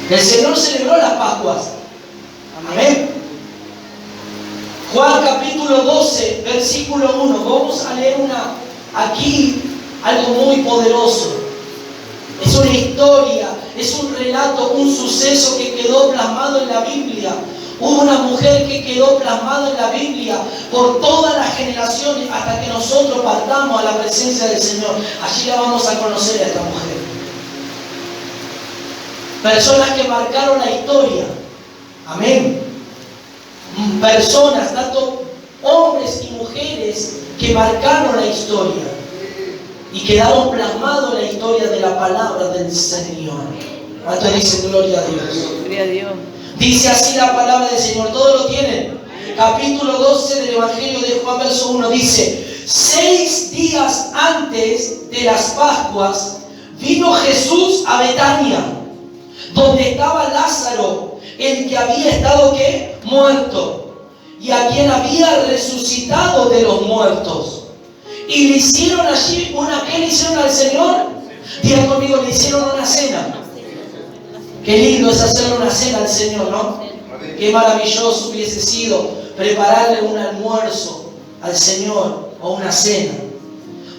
El Señor celebró las Pascuas. Amén. Juan capítulo 12, versículo 1. Vamos a leer aquí algo muy poderoso. Es una historia, es un relato, un suceso que quedó plasmado en la Biblia. Hubo una mujer que quedó plasmada en la Biblia por todas las generaciones hasta que nosotros partamos a la presencia del Señor. Allí la vamos a conocer a esta mujer. Personas que marcaron la historia. Amén. Personas, tanto hombres y mujeres, que marcaron la historia y quedaron plasmados en la historia de la palabra del Señor. ¿Cuánto dicen gloria a Dios? Gloria a Dios. Dice así la palabra del Señor. ¿Todos lo tienen? Capítulo 12 del Evangelio de Juan, verso 1 dice: 6 días antes de las Pascuas vino Jesús a Betania, donde estaba Lázaro, el que había estado ¿qué? Muerto, y a quien había resucitado de los muertos. Y le hicieron allí ¿qué le hicieron al Señor? Diga conmigo, le hicieron una cena. Qué lindo es hacerle una cena al Señor, ¿no? Qué maravilloso hubiese sido prepararle un almuerzo al Señor o una cena.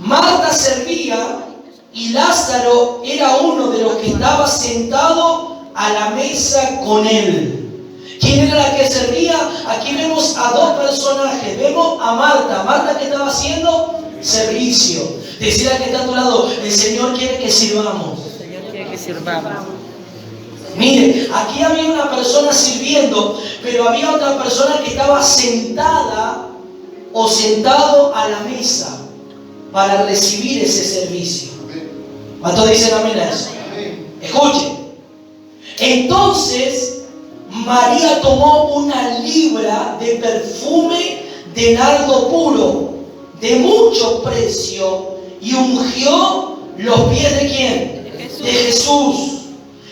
Marta servía y Lázaro era uno de los que estaba sentado a la mesa con él. ¿Quién era la que servía? Aquí vemos a dos personajes. Vemos a Marta. Marta, ¿qué estaba haciendo? Servicio. Decir al que está a tu lado: el Señor quiere que sirvamos. El Señor quiere que sirvamos. Mire, aquí había una persona sirviendo, pero había otra persona que estaba sentada o sentado a la mesa para recibir ese servicio. ¿Cuántos dicen amén a eso? Escuchen. Entonces María tomó una libra de perfume de nardo puro, de mucho precio, y ungió los pies ¿de quién? De Jesús.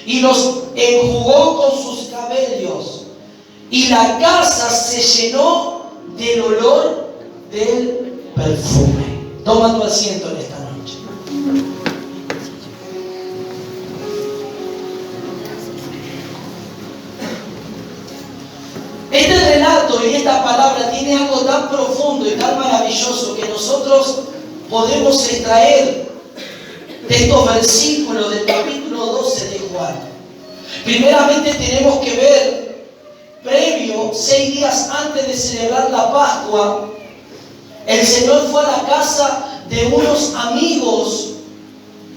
Y los enjugó con sus cabellos. Y la casa se llenó del olor del perfume. Toma tu asiento en esta noche. Este relato y esta palabra tiene algo tan profundo y tan maravilloso que nosotros podemos extraer de estos versículos del capítulo 12 de Juan. Primeramente tenemos que ver, previo, 6 días antes de celebrar la Pascua, el Señor fue a la casa de unos amigos,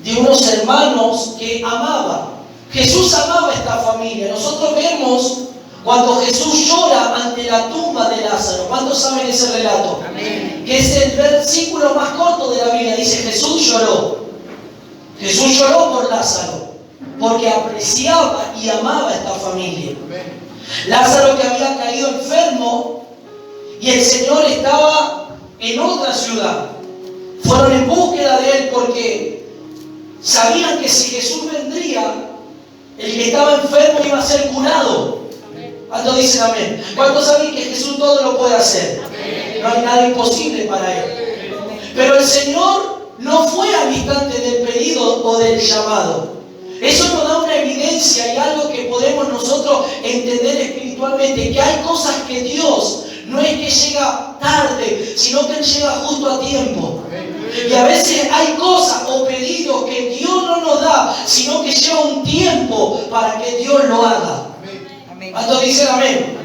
de unos hermanos que amaba. Jesús amaba a esta familia. Nosotros vemos cuando Jesús llora ante la tumba de Lázaro. ¿Cuántos saben ese relato? Amén. Que es el versículo más corto de la Biblia. Dice: Jesús lloró. Jesús lloró por Lázaro, porque apreciaba y amaba a esta familia. Lázaro, que había caído enfermo, y el Señor estaba en otra ciudad. Fueron en búsqueda de él porque sabían que si Jesús vendría, el que estaba enfermo iba a ser curado. ¿Cuántos dicen amén? ¿Cuántos saben que Jesús todo lo puede hacer? No hay nada imposible para él. Pero el Señor no fue al instante del pedido o del llamado. Eso nos da una evidencia y algo que podemos nosotros entender espiritualmente, que hay cosas que Dios no es que llega tarde, sino que Él llega justo a tiempo. Y a veces hay cosas o pedidos que Dios no nos da, sino que lleva un tiempo para que Dios lo haga. ¿Cuántos dicen amén?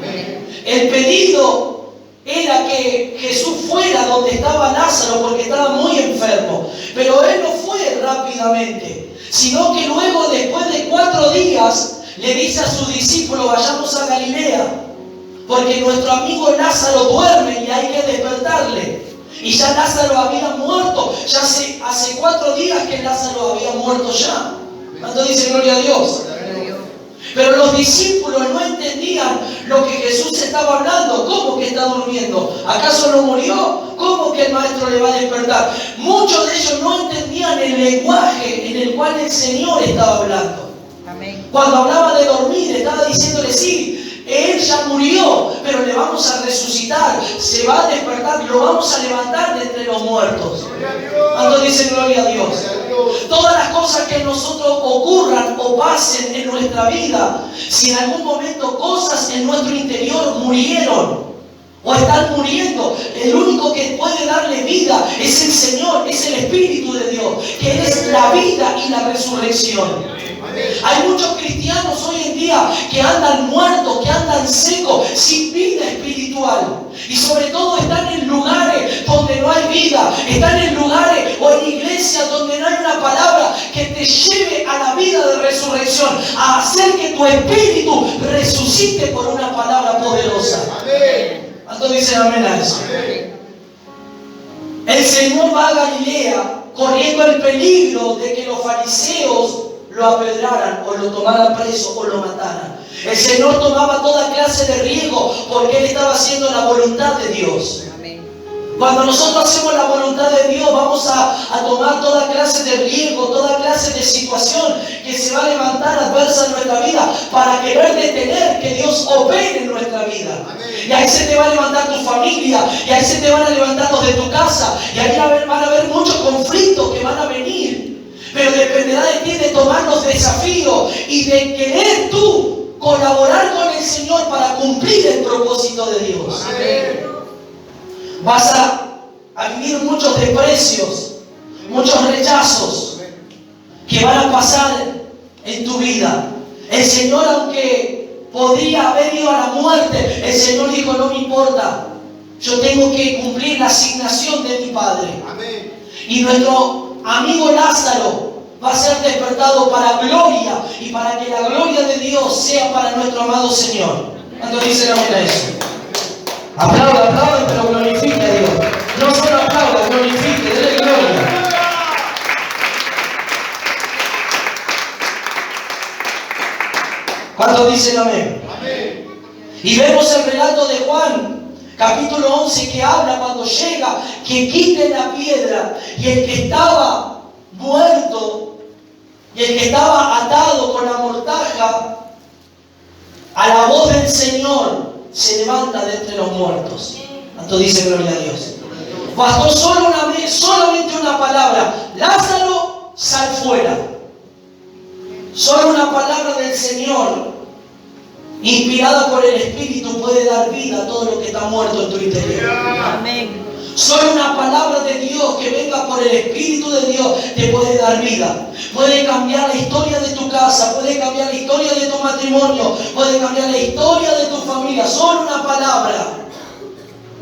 El pedido era que Jesús fuera donde estaba Lázaro porque estaba muy enfermo. Pero Él no fue rápidamente, sino que luego, después de 4 días, le dice a sus discípulos: vayamos a Galilea, porque nuestro amigo Lázaro duerme y hay que despertarle. Y ya Lázaro había muerto. Ya hace 4 días que Lázaro había muerto ya. ¿Cuánto dice gloria a Dios? Pero los discípulos no entendían lo que Jesús estaba hablando. ¿Cómo que está durmiendo? ¿Acaso no murió? ¿Cómo que el maestro le va a despertar? Muchos de ellos no entendían el lenguaje en el cual el Señor estaba hablando. Amén. Cuando hablaba de dormir, estaba diciéndole: sí, Él ya murió, pero le vamos a resucitar, se va a despertar, lo vamos a levantar de entre los muertos. ¿Cuántos dicen gloria a Dios? Todas las cosas cosas que nosotros ocurran o pasen en nuestra vida, si en algún momento cosas en nuestro interior murieron o están muriendo, el único que puede darle vida es el Señor, es el Espíritu de Dios, que es la vida y la resurrección. Hay muchos cristianos hoy en día que andan muertos, que andan secos, sin vida espiritual. Y sobre todo están en lugares donde no hay vida. Están en lugares o en iglesias donde no hay una palabra que te lleve a la vida de resurrección. A hacer que tu espíritu resucite por una palabra poderosa. ¿Cuántos dicen amén a eso? El Señor va a Galilea corriendo el peligro de que los fariseos lo apedraran o lo tomaran preso o lo mataran. El Señor tomaba toda clase de riesgo porque Él estaba haciendo la voluntad de Dios. Cuando nosotros hacemos la voluntad de Dios, vamos a tomar toda clase de riesgo, toda clase de situación que se va a levantar adversa en nuestra vida para querer detener que Dios opere en nuestra vida. Y ahí se te va a levantar tu familia, y ahí se te van a levantar los de tu casa, y ahí van a haber muchos conflictos que van a venir. Pero dependerá de ti de tomar los desafíos y de querer tú colaborar con el Señor para cumplir el propósito de Dios. Amén. Vas a vivir muchos desprecios, muchos rechazos que van a pasar en tu vida. El Señor, aunque podría haber ido a la muerte, el Señor dijo: no me importa, yo tengo que cumplir la asignación de mi Padre. Amén. Y nuestro amigo Lázaro va a ser despertado para gloria y para que la gloria de Dios sea para nuestro amado Señor. ¿Cuántos dicen amén a eso? Aplaudan, pero glorifique a Dios. No solo aplaudan, glorifique, denle gloria. ¿Cuántos dicen amén? Amén. Y vemos el relato de Juan, capítulo 11, que habla cuando llega, que quiten la piedra, y el que estaba muerto y el que estaba atado con la mortaja, a la voz del Señor se levanta de entre los muertos. ¿Cuánto dice gloria a Dios? Bastó solamente una palabra: Lázaro, sal fuera. Solo una palabra del Señor, inspirada por el Espíritu, puede dar vida a todo lo que está muerto en tu interior. Amén. Solo una palabra de Dios que venga por el Espíritu de Dios te puede dar vida. Puede cambiar la historia de tu casa, puede cambiar la historia de tu matrimonio, puede cambiar la historia de tu familia. Solo una palabra.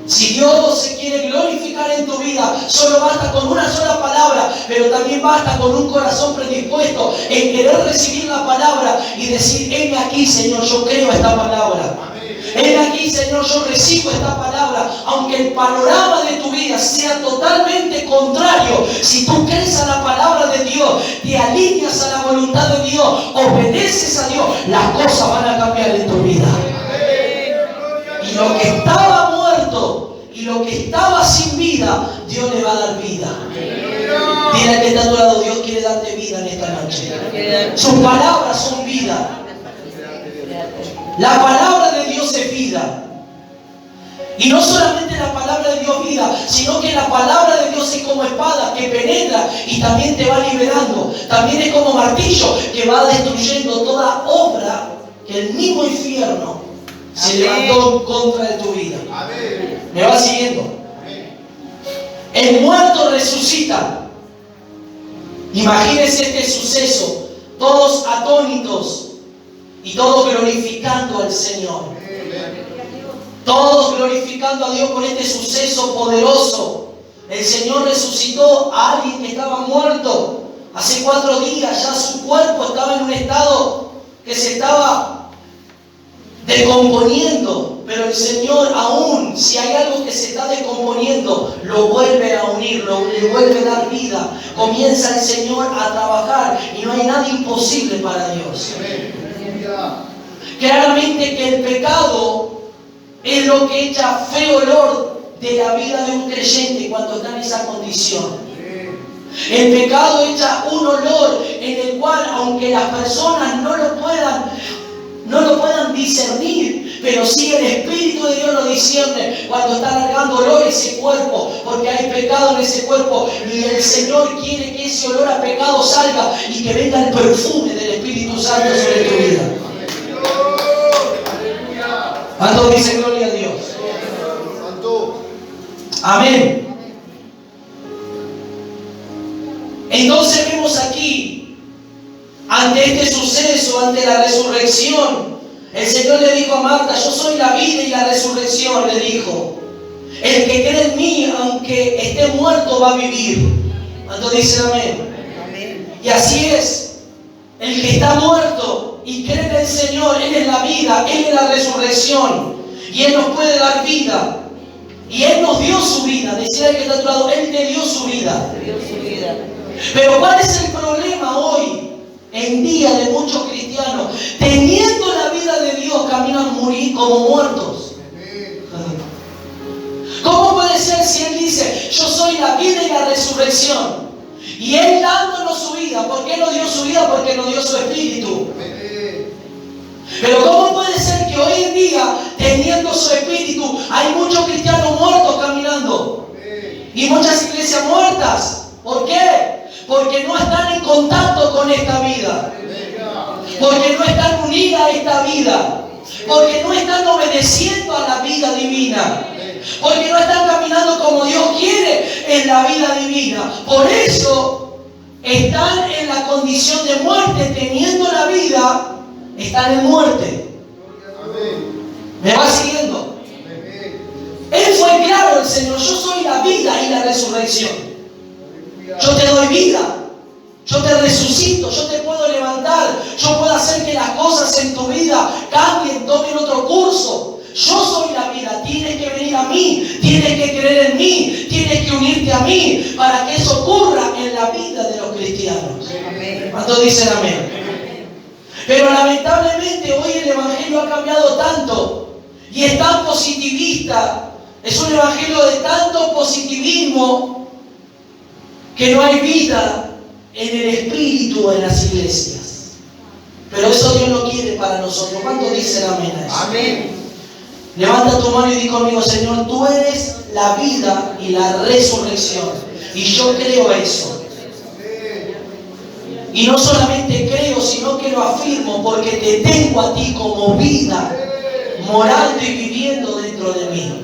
Si Dios se quiere glorificar en tu vida, solo basta con una sola palabra, pero también basta con un corazón predispuesto en querer recibir la palabra y decir: heme aquí, Señor, yo creo esta palabra. Heme aquí, Señor, yo recibo esta palabra. Aunque el panorama de tu vida sea totalmente contrario, si tú crees a la palabra de Dios, te alineas a la voluntad de Dios, obedeces a Dios, las cosas van a cambiar en tu vida. Y lo que estaba muerto y lo que estaba sin vida, Dios le va a dar vida. Dile que está a tu lado: Dios quiere darte vida en esta noche. Sus palabras son vida. La palabra de Dios es vida. Y no solamente la palabra de Dios vida, sino que la palabra de Dios es como espada que penetra y también te va liberando. También es como martillo que va destruyendo toda obra que el mismo infierno se levantó en contra de tu vida. ¿Me va siguiendo? El muerto resucita. Imagínense este suceso, todos atónitos y todos glorificando al Señor. Todos glorificando a Dios por este suceso poderoso. El Señor resucitó a alguien que estaba muerto hace 4 días. Ya su cuerpo estaba en un estado que se estaba descomponiendo. Pero el Señor, aún si hay algo que se está descomponiendo, lo vuelve a unir, le vuelve a dar vida. Comienza el Señor a trabajar y no hay nada imposible para Dios. Claramente que el pecado es lo que echa feo olor de la vida de un creyente cuando está en esa condición. El pecado echa un olor en el cual, aunque las personas no lo puedan discernir, Pero sí el Espíritu de Dios lo discierne cuando está largando olor a ese cuerpo, porque hay pecado en ese cuerpo y el Señor quiere que ese olor a pecado salga y que venga el perfume del Espíritu Santo sobre tu vida. ¿Cuántos dicen gloria a Dios? Amén. Entonces vemos aquí, ante este suceso, ante la resurrección, el Señor le dijo a Marta: yo soy la vida y la resurrección, le dijo. El que cree en mí, aunque esté muerto, va a vivir. ¿Cuántos dicen amén? Amén. Y así es. El que está muerto y cree en el Señor, Él es la vida, Él es la resurrección. Y Él nos puede dar vida. Y Él nos dio su vida. Decía el que está a tu lado, Él te dio su vida. Dio su vida. Pero ¿cuál es el problema hoy, en día de muchos cristianos? Teniendo la vida de Dios, caminan morir como muertos. ¿Cómo puede ser si Él dice: yo soy la vida y la resurrección? Y Él dándonos su vida. ¿Por qué nos dio su vida? Porque nos dio su Espíritu. Pero ¿cómo puede ser que hoy en día, teniendo su Espíritu, hay muchos cristianos muertos caminando? Y muchas iglesias muertas. ¿Por qué? Porque no están en contacto con esta vida. Porque no están unidas a esta vida. Porque no están obedeciendo a la vida divina. Porque no están caminando como Dios quiere en la vida divina. Por eso están en la condición de muerte. Teniendo la vida, están en muerte. ¿Me va siguiendo? Él fue claro, el Señor: yo soy la vida y la resurrección. Yo te doy vida, yo te resucito, yo te puedo levantar, yo puedo hacer que las cosas en tu vida cambien, tomen otro curso. Yo soy la vida, tienes que venir a mí, tienes que creer en mí, tienes que unirte a mí para que eso ocurra en la vida de los cristianos. ¿Cuántos dicen amén? Pero lamentablemente hoy el Evangelio ha cambiado tanto y es tan positivista, es un Evangelio de tanto positivismo, que no hay vida en el Espíritu en las iglesias. Pero eso Dios no quiere para nosotros. ¿Cuántos dicen amén a eso? Amén. Levanta tu mano y di conmigo: Señor, tú eres la vida y la resurrección. Y yo creo eso. Y no solamente creo, sino que lo afirmo, porque te tengo a ti como vida, morando y viviendo dentro de mí.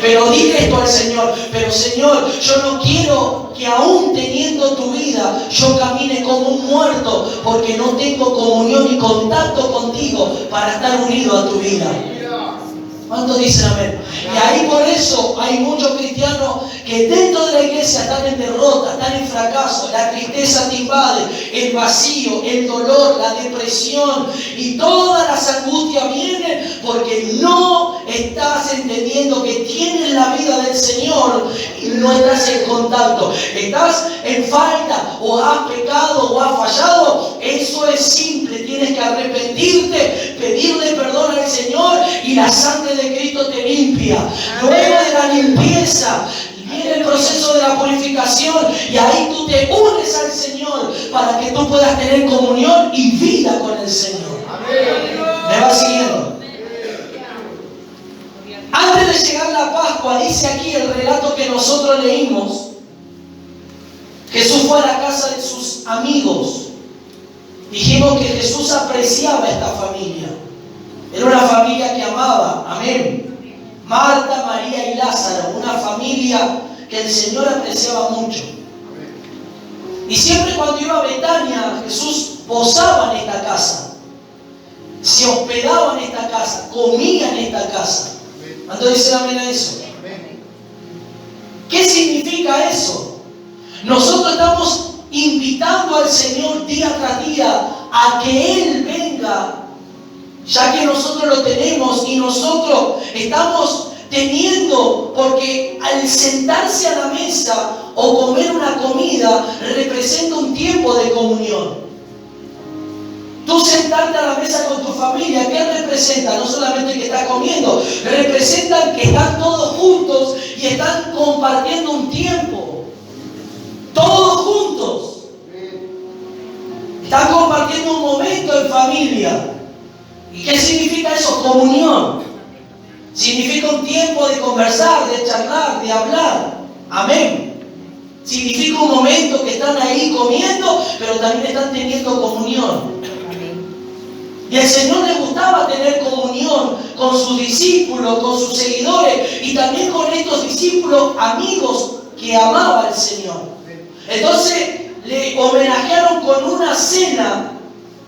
Pero dile esto al Señor: pero Señor, yo no quiero que aún teniendo tu vida, yo camine como un muerto, porque no tengo comunión y contacto contigo para estar unido a tu vida. ¿Cuántos dicen amén? Y ahí por eso hay muchos cristianos que dentro de la iglesia están en derrota, están en fracaso, la tristeza te invade, el vacío, el dolor, la depresión y todas las angustias vienen porque no estás entendiendo que tienes la vida del Señor y no estás en contacto. Estás en falta, o has pecado o has fallado. Eso es simple, tienes que arrepentirte, pedirle perdón al Señor y la sangre de Cristo te limpia. Luego de la limpieza viene el proceso de la purificación y ahí tú te unes al Señor para que tú puedas tener comunión y vida con el Señor. ¿Me va siguiendo? Antes de llegar la Pascua, dice aquí el relato que nosotros leímos, Jesús fue a la casa de sus amigos. Dijimos que Jesús apreciaba a esta familia. Era una familia que amaba. Amén. Marta, María y Lázaro. Una familia que el Señor apreciaba mucho. Y siempre cuando iba a Betania, Jesús posaba en esta casa. Se hospedaba en esta casa. Comía en esta casa. ¿Cuántos dicen amén a eso? ¿Qué significa eso? Nosotros estamos invitando al Señor día tras día a que Él venga, ya que nosotros lo tenemos y nosotros estamos teniendo, porque al sentarse a la mesa o comer una comida representa un tiempo de comunión. Tú sentarte a la mesa con tu familia, ¿qué representa? No solamente que estás comiendo, representan que están todos juntos y están compartiendo un tiempo. Todos juntos. Están compartiendo un momento en familia. ¿Y qué significa eso? Comunión. Significa un tiempo de conversar, de charlar, de hablar. Amén. Significa un momento que están ahí comiendo, pero también están teniendo comunión. Y al Señor le gustaba tener comunión con sus discípulos, con sus seguidores y también con estos discípulos amigos que amaba al Señor. Entonces le homenajearon con una cena.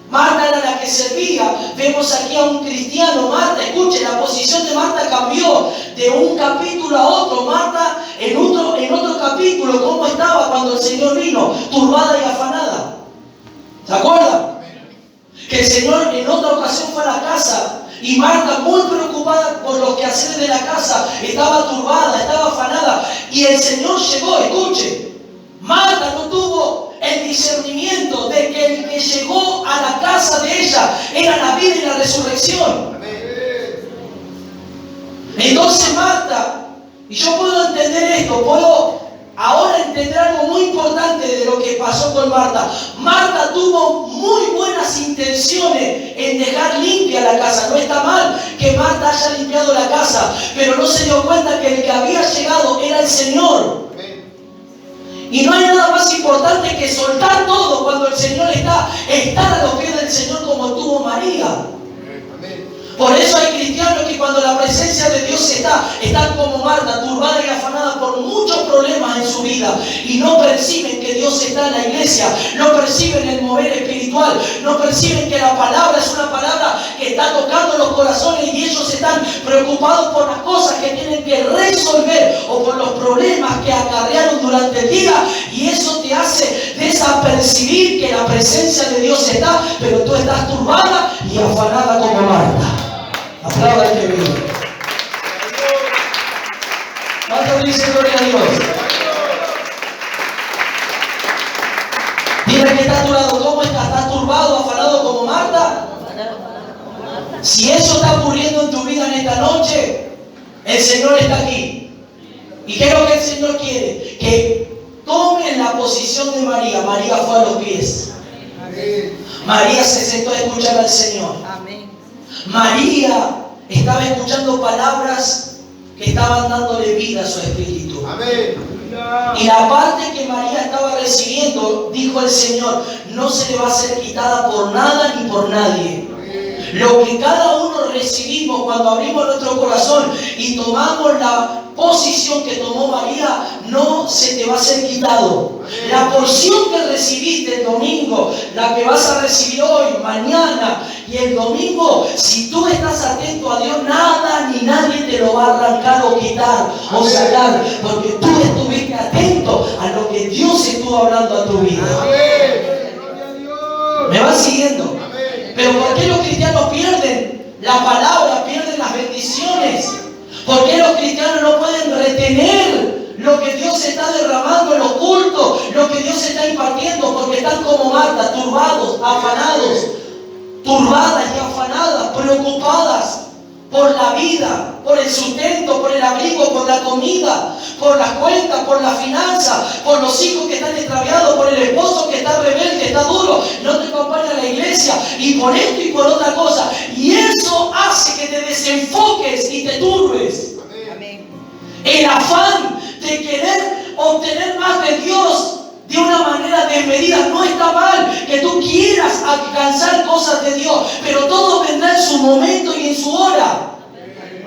Marta era la que servía. Vemos aquí a un cristiano. Marta, escuche, la posición de Marta cambió de un capítulo a otro. Marta en otro capítulo, ¿cómo estaba cuando el Señor vino? Turbada y afanada. ¿Se acuerdan? Que el Señor en otra ocasión fue a la casa y Marta, muy preocupada por los quehaceres de la casa, estaba turbada, estaba afanada. Y el Señor llegó, escuche, Marta no tuvo el discernimiento de que el que llegó a la casa de ella era la vida y la resurrección. Entonces Marta, y yo puedo entender esto, puedo ahora entender algo muy importante de lo que pasó con Marta. Marta tuvo muy buenas intenciones en dejar limpia la casa. No está mal que Marta haya limpiado la casa, pero no se dio cuenta que el que había llegado era el Señor. Y no hay nada más importante que soltar todo cuando el Señor está, estar a los pies del Señor como tuvo María. Por eso hay cristianos que cuando la presencia de Dios están como Marta, turbada y afanada por muchos problemas en su vida y no perciben que Dios está en la iglesia, no perciben el mover espiritual, no perciben que la palabra es una palabra que está tocando los corazones y ellos están preocupados por las cosas que tienen que resolver o por los problemas que acarrearon durante el día, y eso te hace desapercibir que la presencia de Dios está, pero tú estás turbada y afanada como Marta. Aplauda al que vive. ¿Cuántos dicen gloria a Dios? Dime que está a tu lado. ¿Cómo estás? ¿Estás turbado, afanado como Marta? Si eso está ocurriendo en tu vida en esta noche, el Señor está aquí. ¿Y qué es lo que el Señor quiere? Que tomen la posición de María. María fue a los pies. María se sentó a escuchar al Señor. María estaba escuchando palabras que estaban dándole vida a su espíritu. Y la parte que María estaba recibiendo, dijo el Señor, no se le va a ser quitada por nada ni por nadie. Lo que cada uno recibimos cuando abrimos nuestro corazón y tomamos la posición que tomó María, no se te va a ser quitado. La porción que recibiste el domingo, la que vas a recibir hoy, mañana y el domingo, si tú estás atento a Dios, nada ni nadie te lo va a arrancar o quitar o sacar, porque tú estuviste atento a lo que Dios estuvo hablando a tu vida. ¿Me vas siguiendo? Pero ¿por qué los cristianos pierden la palabra, pierden las bendiciones? ¿Por qué los cristianos no pueden retener lo que Dios está derramando en los cultos, lo que Dios está impartiendo? Porque están como Marta, turbados, afanados, turbadas y afanadas, preocupadas por la vida, por el sustento, por el abrigo, por la comida, por las cuentas, por la finanza, por los hijos que están extraviados, por el esposo que está rebelde, está duro, no te acompaña a la iglesia, y por esto y por otra cosa. Y eso hace que te desenfoques y te turbes. Amén. El afán de querer obtener más de Dios de una manera desmedida. No está mal que tú quieras alcanzar cosas de Dios, pero todo vendrá en su momento y en su hora.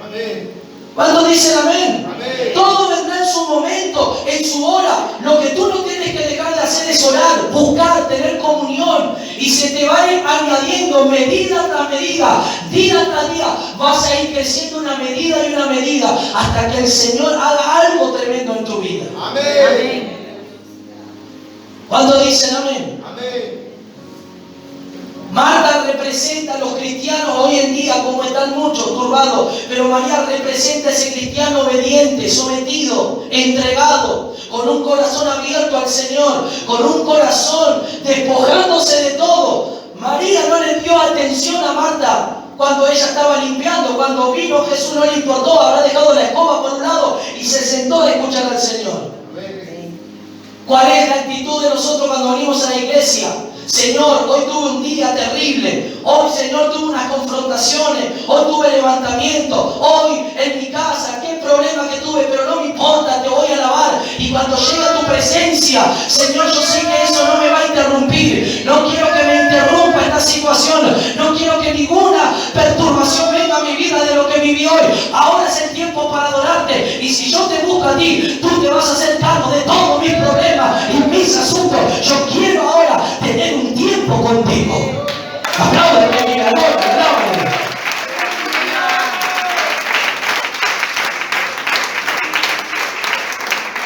Amén. ¿Cuántos dicen amén? Amén. Todo vendrá en su momento, en su hora. Lo que tú no tienes que dejar de hacer es orar, buscar, tener comunión, y se te va a ir añadiendo medida tras medida, día tras día. Vas a ir creciendo una medida y una medida hasta que el Señor haga algo tremendo en tu vida. Amén. Amén. ¿Cuántos dicen amén? Amén. Marta representa a los cristianos hoy en día, como están muchos turbados, pero María representa a ese cristiano obediente, sometido, entregado, con un corazón abierto al Señor, con un corazón despojándose de todo. María no le dio atención a Marta cuando ella estaba limpiando. Cuando vino Jesús no le importó, habrá dejado la escoba por un lado y se sentó a escuchar al Señor. ¿Cuál es la actitud de nosotros cuando venimos a la iglesia? Señor, hoy tuve un día terrible. Hoy, Señor, tuve unas confrontaciones. Hoy tuve levantamiento. Hoy en mi casa, qué problema que tuve, pero no me importa, te voy a alabar. Y cuando llega tu presencia, Señor, yo sé que eso no me va a interrumpir. No quiero que me interrumpa esta situación. No quiero que ninguna perturbación venga a mi vida de lo que viví hoy. Ahora es el tiempo para adorarte. Y si yo te busco a ti, tú te vas a hacer cargo de todos mis problemas y mis asuntos. Yo quiero ahora tener un tiempo contigo. Apláudame, mi amor, apláudame.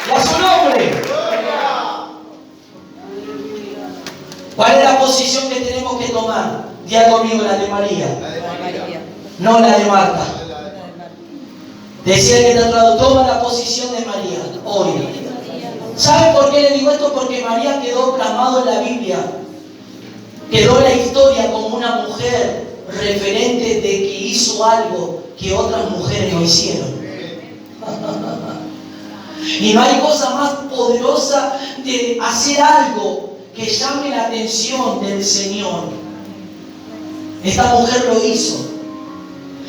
Y a su nombre. ¿Cuál es la posición que tenemos que tomar? Diga conmigo, la de María. No la de Marta. Decía que el tratado toma la posición de María hoy. ¿Sabe por qué le digo esto? Porque María quedó plasmado en la Biblia. Quedó la historia como una mujer referente de que hizo algo que otras mujeres no hicieron. Y no hay cosa más poderosa de hacer algo que llame la atención del Señor. Esta mujer lo hizo.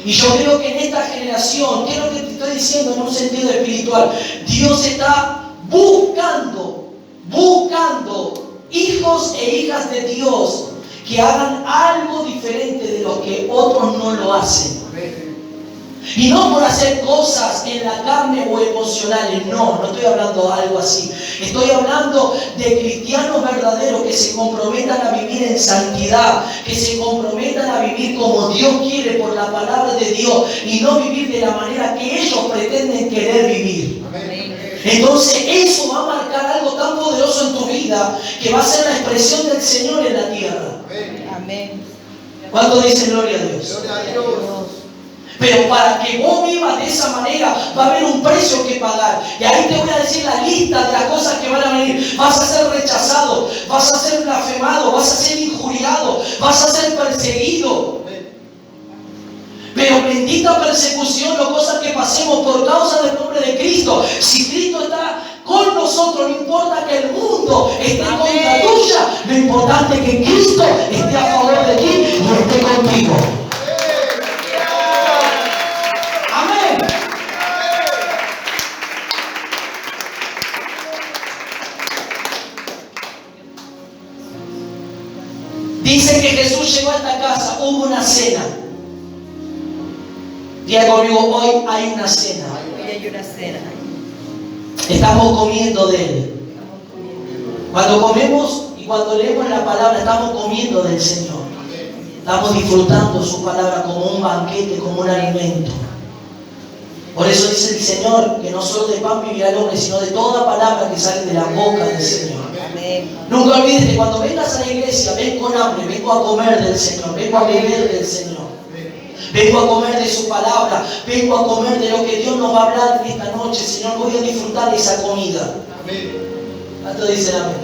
Y yo creo que en esta generación, ¿qué es lo que te estoy diciendo en un sentido espiritual? Dios está buscando hijos e hijas de Dios que hagan algo diferente de lo que otros no lo hacen. Y no por hacer cosas en la carne o emocionales, no estoy hablando de algo así. Estoy hablando de cristianos verdaderos que se comprometan a vivir en santidad, que se comprometan a vivir como Dios quiere por la palabra de Dios y no vivir de la manera que ellos pretenden querer vivir. Entonces eso va a marcar algo tan poderoso en tu vida que va a ser la expresión del Señor en la tierra. Amén. ¿Cuánto dicen gloria a Dios? Gloria a Dios. Pero para que vos vivas de esa manera va a haber un precio que pagar. Y ahí te voy a decir la lista de las cosas que van a venir. Vas a ser rechazado, vas a ser blasfemado, vas a ser injuriado, vas a ser perseguido. Pero bendita persecución o cosas que pasemos por causa del nombre de Cristo. Si Cristo está con nosotros, no importa que el mundo esté contra tuya, lo importante es que Cristo esté a favor de ti y esté contigo. Amén. Dice que Jesús llegó a esta casa, hubo una cena. Diga conmigo, hoy hay una cena. Hoy hay una cena. Estamos comiendo de Él. Cuando comemos y cuando leemos la palabra, estamos comiendo del Señor. Estamos disfrutando su palabra como un banquete, como un alimento. Por eso dice el Señor que no solo de pan vivirá el hombre, sino de toda palabra que sale de la boca del Señor. Amén. Nunca olvides que cuando vengas a la iglesia, ven con hambre, vengo a comer del Señor, vengo a beber del Señor. Vengo a comer de su palabra, vengo a comer de lo que Dios nos va a hablar en esta noche. Señor, voy a disfrutar de esa comida. ¿Cuánto dicen amén?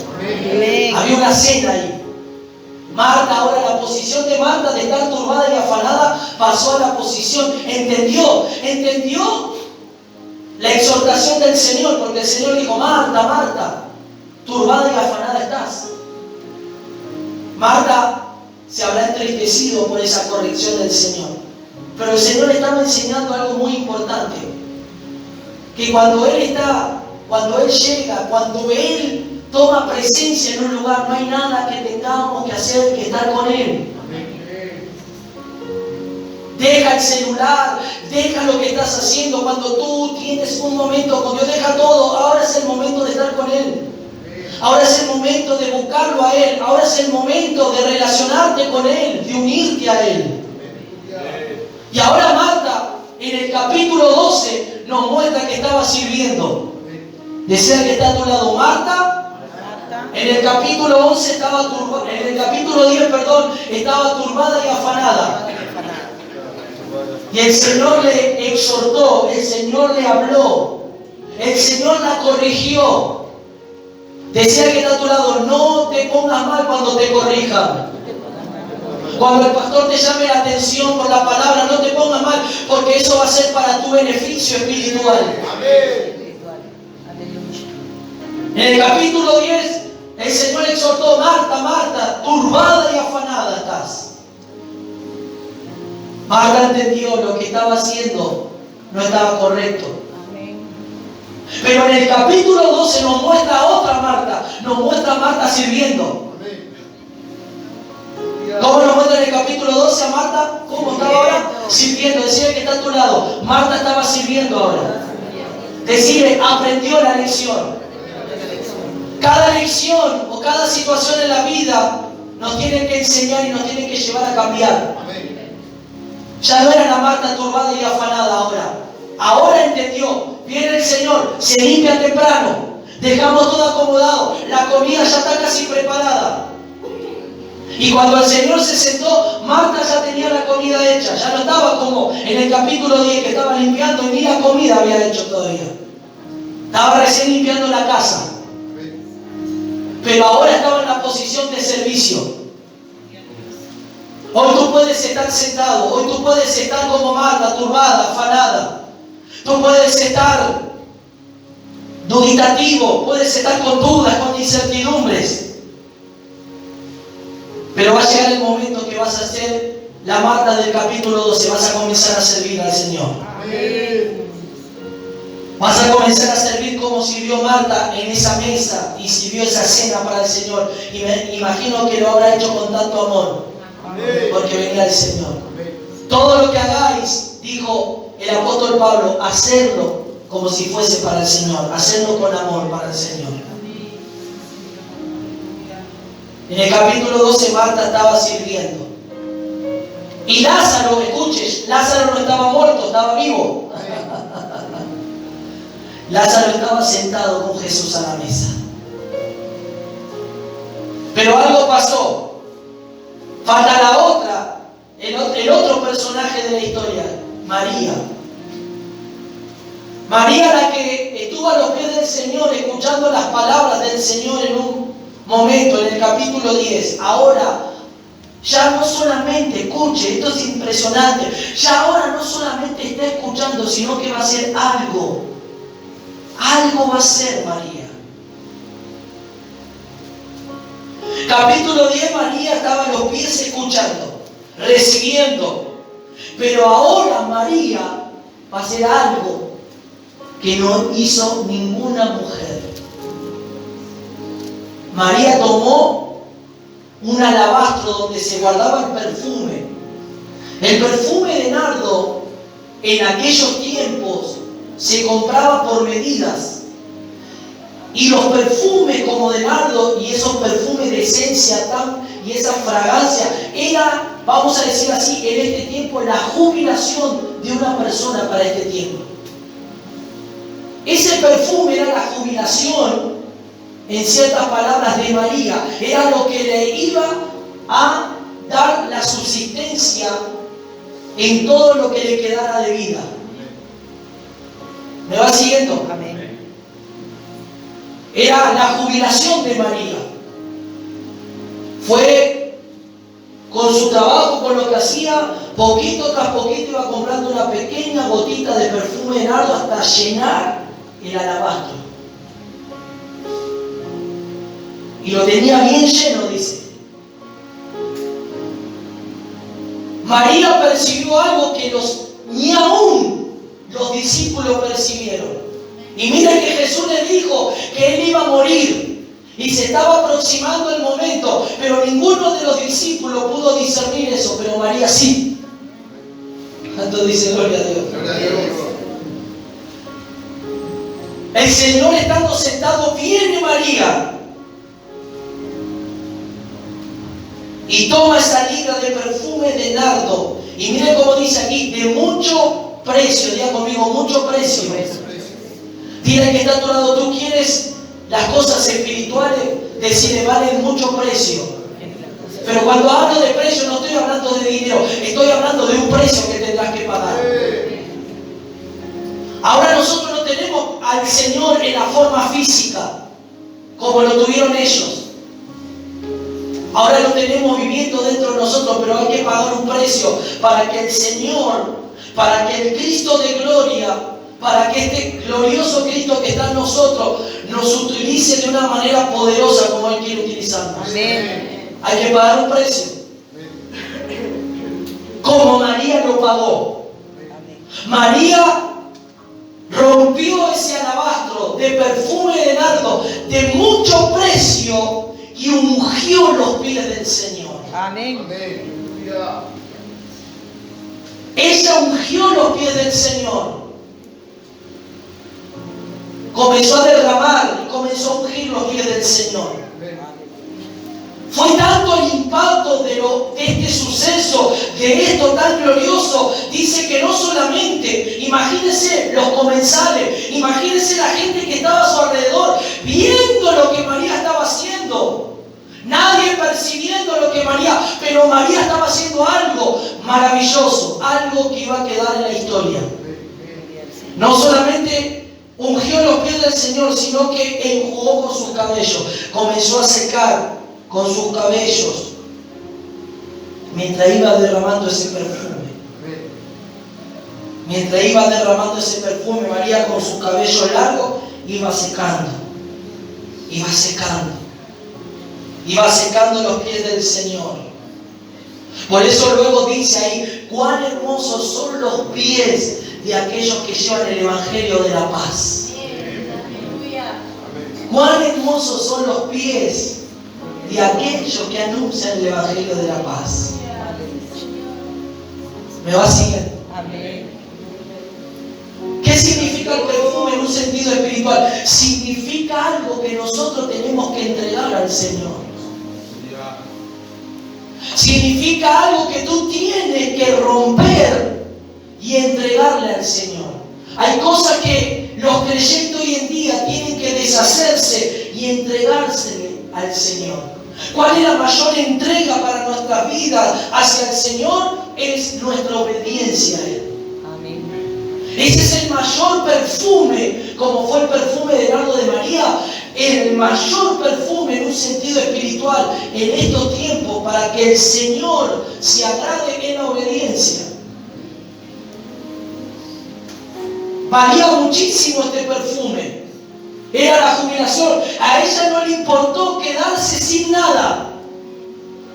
Amén. Había una cena ahí. Marta, ahora la posición de Marta de estar turbada y afanada pasó a la posición, entendió la exhortación del Señor, porque el Señor dijo, Marta, Marta, turbada y afanada estás. Marta se habrá entristecido por esa corrección del Señor. Pero el Señor le estaba enseñando algo muy importante. Que cuando Él llega, cuando Él toma presencia en un lugar, no hay nada que tengamos que hacer que estar con Él. Deja el celular, deja lo que estás haciendo. Cuando tú tienes un momento con Dios, deja todo. Ahora es el momento de estar con Él. Ahora es el momento de buscarlo a Él. Ahora es el momento de relacionarte con Él, de unirte a Él. Y ahora Marta, en el capítulo 12, nos muestra que estaba sirviendo. Desea que está a tu lado Marta. En el capítulo 11 estaba turbada, en el capítulo 10, estaba turbada y afanada. Y el Señor le exhortó, el Señor le habló, el Señor la corrigió. Decía que está a tu lado, no te pongas mal cuando te corrijan. Cuando el pastor te llame la atención por la palabra, no te pongas mal, porque eso va a ser para tu beneficio espiritual. En el capítulo 10, El Señor exhortó: Marta, Marta, turbada y afanada estás. Marta entendió lo que estaba haciendo no estaba correcto. Amén. Pero en el capítulo 12 nos muestra a otra Marta, nos muestra a Marta sirviendo. ¿Cómo nos muestra en el capítulo 12 a Marta? ¿Cómo estaba ahora? Sirviendo. Decirle que está a tu lado: Marta estaba sirviendo ahora. Decirle: aprendió la lección. Cada lección o cada situación en la vida nos tiene que enseñar y nos tiene que llevar a cambiar. Ya no era la Marta turbada y afanada ahora. Ahora entendió. Viene el Señor, se limpia temprano, dejamos todo acomodado, la comida ya está casi preparada. Y cuando el Señor se sentó, Marta ya tenía la comida hecha. Ya no estaba como en el capítulo 10 que estaba limpiando y ni la comida había hecho todavía. Estaba recién limpiando la casa. Pero ahora estaba en la posición de servicio. Hoy tú puedes estar sentado, hoy tú puedes estar como Marta, turbada, afanada. Tú puedes estar dubitativo, puedes estar con dudas, con incertidumbres. Pero va a llegar el momento que vas a ser la Marta del capítulo 12, vas a comenzar a servir al Señor. Amén. Vas a comenzar a servir como sirvió Marta en esa mesa y sirvió esa cena para el Señor. Y me imagino que lo habrá hecho con tanto amor. Porque venía el Señor. Todo lo que hagáis, dijo el apóstol Pablo, hacerlo como si fuese para el Señor, hacerlo con amor para el Señor. En el capítulo 12 Marta estaba sirviendo. Y Lázaro, escuches, Lázaro no estaba muerto, estaba vivo. Lázaro estaba sentado con Jesús a la mesa. Pero algo pasó. Falta la otra, el otro personaje de la historia, María. María, la que estuvo a los pies del Señor, escuchando las palabras del Señor en un momento, en el capítulo 10. Ahora, ya no solamente escuche, esto es impresionante, ya ahora no solamente está escuchando, sino que va a hacer algo. Algo va a hacer María. Capítulo 10, María estaba a los pies escuchando, recibiendo. Pero ahora María va a hacer algo que no hizo ninguna mujer. María tomó un alabastro donde se guardaba el perfume. El perfume de nardo en aquellos tiempos se compraba por medidas. Y los perfumes como de nardo y esos perfumes de esencia y esa fragancia era, vamos a decir así, en este tiempo la jubilación de una persona para este tiempo. Ese perfume era la jubilación, en ciertas palabras, de María. Era lo que le iba a dar la subsistencia en todo lo que le quedara de vida. ¿Me va siguiendo? Amén. Era la jubilación de María. Fue con su trabajo, con lo que hacía, poquito tras poquito iba comprando una pequeña gotita de perfume de nardo hasta llenar el alabastro. Y lo tenía bien lleno, dice. María percibió algo que ni aún los discípulos percibieron. Y mira que Jesús le dijo que Él iba a morir y se estaba aproximando el momento, pero ninguno de los discípulos pudo discernir eso, pero María sí. Tanto dice gloria a Dios. Gloria a Dios. El Señor estando sentado, viene María y toma esa libra de perfume de nardo. Y mire cómo dice aquí, de mucho precio. Diga conmigo, mucho precio. Dile que está a tu lado, tú quieres las cosas espirituales, decirle valen mucho precio. Pero cuando hablo de precio no estoy hablando de dinero, estoy hablando de un precio que tendrás que pagar. Ahora nosotros no tenemos al Señor en la forma física, como lo tuvieron ellos. Ahora lo tenemos viviendo dentro de nosotros, pero hay que pagar un precio para que el Señor, para que el Cristo de gloria, para que este glorioso Cristo que está en nosotros nos utilice de una manera poderosa como Él quiere utilizarnos. Amén. Hay que pagar un precio. Como María lo pagó. María rompió ese alabastro de perfume de nardo de mucho precio y ungió los pies del Señor. Amén. Ella ungió los pies del Señor. Comenzó a derramar y comenzó a ungir los pies del Señor. Fue tanto el impacto de este suceso, de esto tan glorioso. Dice que no solamente, imagínense los comensales, imagínense la gente que estaba a su alrededor, viendo lo que María estaba haciendo. Nadie percibiendo lo que María, pero María estaba haciendo algo maravilloso, algo que iba a quedar en la historia. No solamente ungió los pies del Señor, sino que enjugó con sus cabellos, comenzó a secar con sus cabellos mientras iba derramando ese perfume. Mientras iba derramando ese perfume, María con su cabello largo iba secando, iba secando, iba secando los pies del Señor. Por eso luego dice ahí, cuán hermosos son los pies de aquellos que llevan el Evangelio de la paz. Cuán hermosos son los pies de aquellos que anuncian el Evangelio de la paz. ¿Me va siguiendo? Amén. ¿Qué significa el perfume en un sentido espiritual? Significa algo que nosotros tenemos que entregar al Señor. Significa algo que tú tienes que romper y entregarle al Señor. Hay cosas que los creyentes hoy en día tienen que deshacerse y entregársele al Señor. ¿Cuál es la mayor entrega para nuestra vida hacia el Señor? Es nuestra obediencia a Él. Amén. Ese es el mayor perfume, como fue el perfume de nardo de María, el mayor perfume en un sentido espiritual en estos tiempos para que el Señor se agrade en la obediencia. Valía muchísimo este perfume. Era la jubilación. A ella no le importó quedarse sin nada,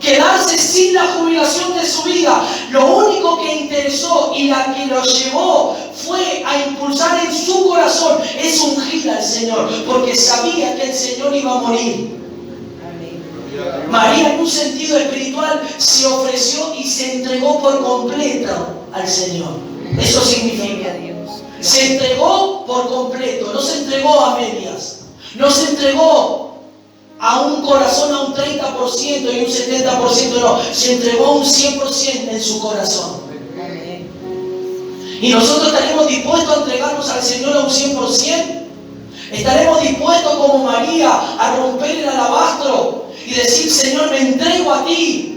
quedarse sin la jubilación de su vida. Lo único que interesó y la que lo llevó fue a impulsar en su corazón es ungir al Señor, porque sabía que el Señor iba a morir. Amén. María, en un sentido espiritual, se ofreció y se entregó por completo al Señor. Eso significa. Se entregó por completo, no se entregó a medias, no se entregó a un corazón a un 30% y un 70%, no, se entregó un 100% en su corazón. Amén. ¿Y nosotros estaremos dispuestos a entregarnos al Señor a un 100%? ¿Estaremos dispuestos como María a romper el alabastro y decir, Señor, me entrego a ti?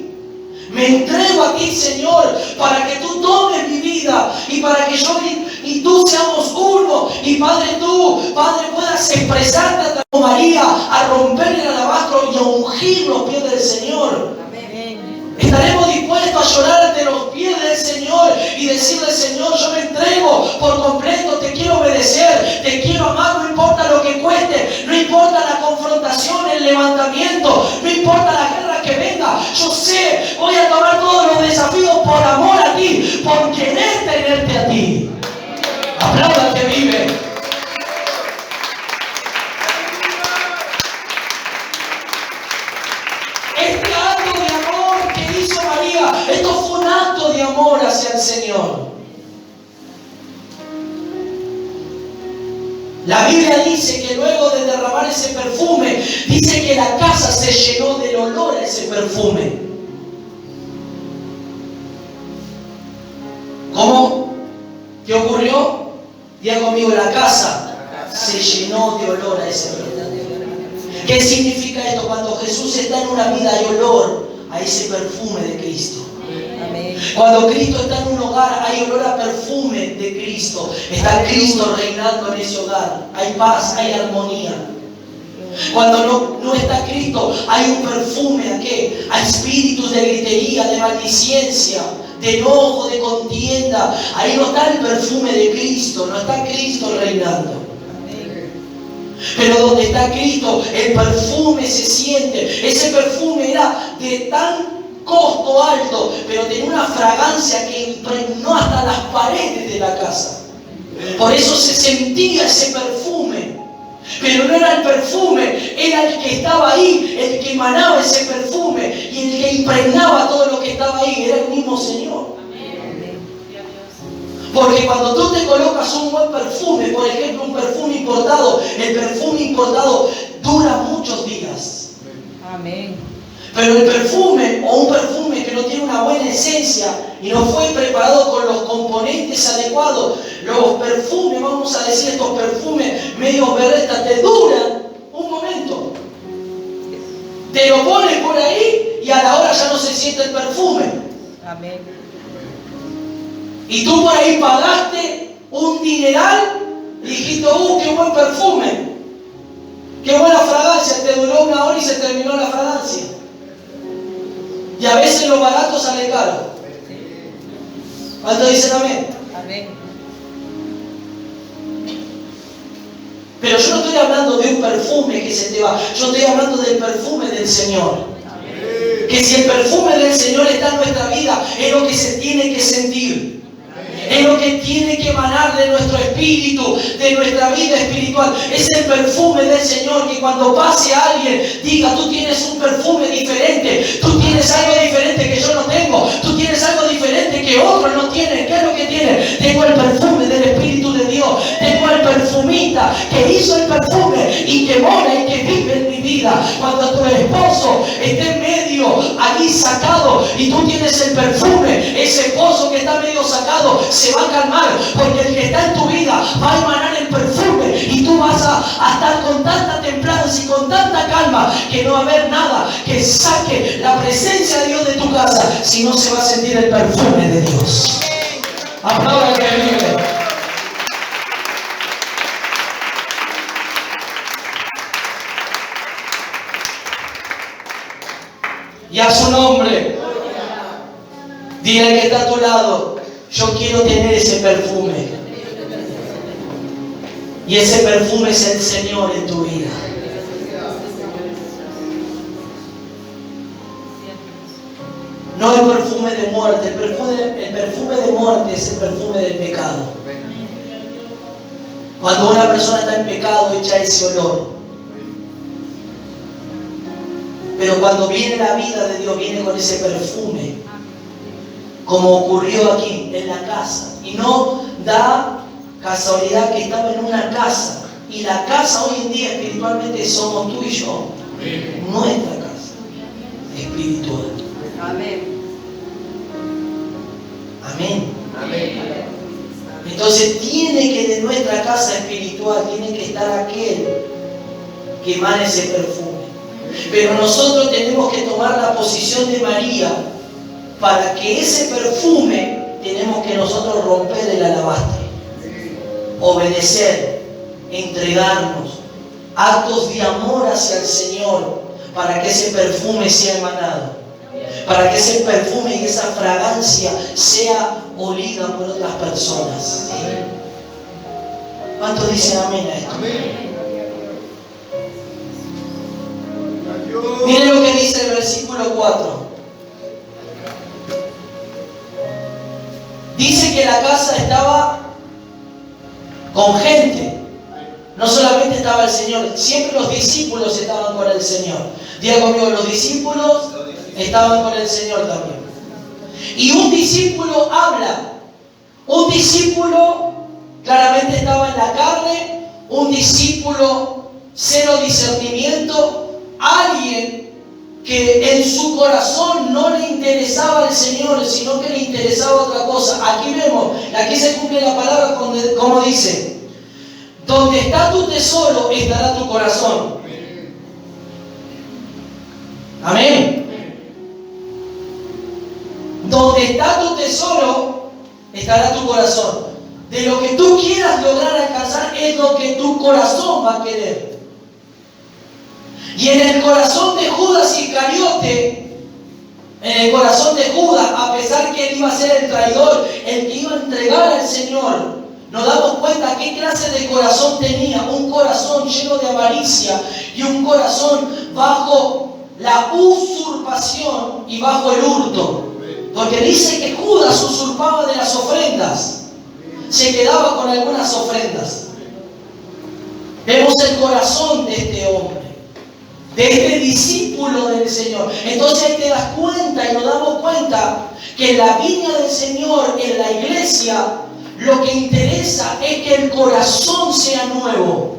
Me entrego a ti, Señor, para que tú tomes mi vida y para que yo y tú seamos uno. Y Padre, tú, Padre, puedas expresarte a través de María, a romper el alabastro y a ungir los pies del Señor. Amén. Estaremos dispuestos a llorar ante los pies del Señor y decirle, Señor, yo me entrego por completo, te quiero obedecer, te quiero amar, no importa lo que cueste, no importa la confrontación, el levantamiento, no importa la guerra que venga. Yo sé, voy a tomar todos los desafíos por amor a ti, por querer tenerte a ti. Aplauda que vive. Este acto de amor que hizo María, esto fue un acto de amor hacia el Señor. La Biblia dice que luego de derramar ese perfume, dice que la casa se llenó del olor a ese perfume. ¿Cómo? ¿Qué ocurrió? Diga conmigo, la casa se llenó de olor a ese perfume. ¿Qué significa esto? Cuando Jesús está en una vida hay olor a ese perfume de Cristo. Amén. Cuando Cristo está en un hogar hay olor a perfume de Cristo. Está Cristo reinando en ese hogar. Hay paz, hay armonía. Cuando no está Cristo hay un perfume ¿a qué? A espíritus de gritería, de maldicencia, de enojo, de contienda. Ahí no está el perfume de Cristo, no está Cristo reinando. Pero donde está Cristo, el perfume se siente. Ese perfume era de tan costo alto, pero tenía una fragancia que impregnó hasta las paredes de la casa. Por eso se sentía ese perfume. Pero no era el perfume, era el que estaba ahí, el que emanaba ese perfume y el que impregnaba todo lo que estaba ahí, era el mismo Señor. Porque cuando tú te colocas un buen perfume, por ejemplo un perfume importado, el perfume importado dura muchos días. Amén. Pero el perfume o un perfume que no tiene una buena esencia y no fue preparado con los componentes adecuados, los perfumes, vamos a decir estos perfumes medios berretas, te duran un momento. Te lo pones por ahí y a la hora ya no se siente el perfume. Amén. Y tú por ahí pagaste un dineral y dijiste, qué buen perfume, qué buena fragancia, te duró 1 hora y se terminó la fragancia. Y a veces lo barato sale caro. ¿Cuántos dicen amén? Amén. Pero yo no estoy hablando de un perfume que se te va, yo estoy hablando del perfume del Señor. Que si el perfume del Señor está en nuestra vida, es lo que se tiene que sentir. Es lo que tiene que emanar de nuestro espíritu, de nuestra vida espiritual. Es el perfume del Señor, que cuando pase alguien diga, tú tienes un perfume diferente, tú tienes algo diferente que yo no tengo, tú tienes algo diferente que otros no tienen. ¿Qué es lo que tiene? Tengo el perfume del Espíritu de Dios, tengo el perfumista que hizo el perfume y que mora y que vive en mi vida. Cuando tu esposo esté en medio, allí sacado, y tú tienes el perfume, ese esposo que está medio sacado se va a calmar, porque el que está en tu vida va a emanar el perfume y tú vas a estar con tanta templanza y con tanta calma que no va a haber nada que saque la presencia de Dios de tu casa, si no se va a sentir el perfume de Dios. Aplauda que vive. Y a su nombre, dile al que está a tu lado, yo quiero tener ese perfume. Y ese perfume es el Señor en tu vida. No el perfume de muerte. El perfume de muerte es el perfume del pecado. Cuando una persona está en pecado, echa ese olor. Pero cuando viene la vida de Dios, viene con ese perfume, como ocurrió aquí en la casa. Y no da casualidad que estaba en una casa. Y la casa hoy en día espiritualmente somos tú y yo. Nuestra casa espiritual. Amén. Amén. Amén. Entonces tiene que de nuestra casa espiritual, tiene que estar aquel que emane ese perfume. Pero nosotros tenemos que tomar la posición de María. Para que ese perfume, tenemos que nosotros romper el alabastre, obedecer, entregarnos, actos de amor hacia el Señor, para que ese perfume sea emanado, para que ese perfume y esa fragancia sea olida por otras personas. ¿Cuántos dicen amén a esto? Miren lo que dice el versículo 4. Dice que la casa estaba con gente. No solamente estaba el Señor, siempre los discípulos estaban con el Señor. Diga conmigo, los discípulos estaban con el Señor también. Y un discípulo habla. Un discípulo claramente estaba en la carne. Un discípulo cero discernimiento. Alguien que en su corazón no le interesaba al Señor, sino que le interesaba otra cosa. Aquí vemos, aquí se cumple la palabra como dice: donde está tu tesoro, estará tu corazón. Amén. Donde está tu tesoro, estará tu corazón. De lo que tú quieras lograr alcanzar es lo que tu corazón va a querer. Y en el corazón de Judas Iscariote, en el corazón de Judas, a pesar que él iba a ser el traidor, el que iba a entregar al Señor, nos damos cuenta qué clase de corazón tenía. Un corazón lleno de avaricia y un corazón bajo la usurpación y bajo el hurto. Porque dice que Judas usurpaba de las ofrendas. Se quedaba con algunas ofrendas. Vemos el corazón de este hombre, de este discípulo del Señor. Entonces ahí te das cuenta y nos damos cuenta que en la viña del Señor, en la iglesia, lo que interesa es que el corazón sea nuevo.